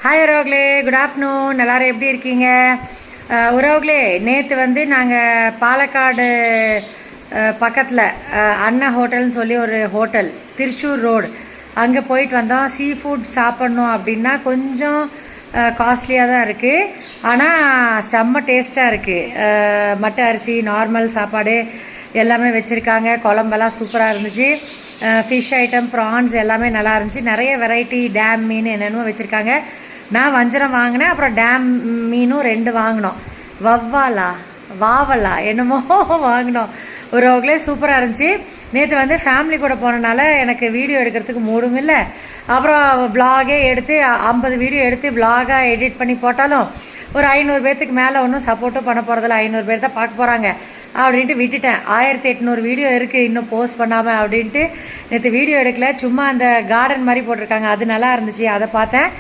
Hi உறவுகளே, good afternoon. எல்லோரும் எப்படி இருக்கீங்க உறவுகளே? நேற்று வந்து நாங்கள் பாலக்காடு பக்கத்தில் அண்ணா ஹோட்டல்னு சொல்லி ஒரு ஹோட்டல், திருச்சூர் ரோடு, அங்கே போயிட்டு வந்தோம். சீ ஃபுட் சாப்பிட்ணும் அப்படின்னா கொஞ்சம் காஸ்ட்லியாக தான் இருக்குது, ஆனால் செம்ம டேஸ்ட்டாக இருக்குது. மட்டை அரிசி, நார்மல் சாப்பாடு எல்லாமே வச்சுருக்காங்க. குழம்பெல்லாம் சூப்பராக இருந்துச்சு. ஃபிஷ் ஐட்டம், ப்ரான்ஸ் எல்லாமே நல்லா இருந்துச்சு. நிறைய வெரைட்டி டேம் மீன் என்னென்னமோ வச்சுருக்காங்க. நான் வஞ்சரம் வாங்கினேன், அப்புறம் டேம் மீனும் 2 வாங்கினோம். வாவலா என்னமோ வாங்கினோம். உறவுகளே சூப்பராக இருந்துச்சு. நேற்று வந்து ஃபேமிலி கூட போனனால எனக்கு வீடியோ எடுக்கிறதுக்கு மூடும் இல்லை. அப்புறம் விலாகே எடுத்து 50 வீடியோ எடுத்து விலாகாக எடிட் பண்ணி போட்டாலும் ஒரு 500 பேர்த்துக்கு மேலே ஒன்றும் சப்போர்ட்டும் பண்ண போகிறதில்ல. 500 பேர் தான் பார்க்க போகிறாங்க அப்படின்ட்டு விட்டுட்டேன். 1800 வீடியோ இருக்குது இன்னும் போஸ்ட் பண்ணாமல் அப்படின்ட்டு நேற்று வீடியோ எடுக்கல. சும்மா அந்த கார்டன் மாதிரி போட்டிருக்காங்க, அது நல்லா இருந்துச்சு, அதை பார்த்தேன்.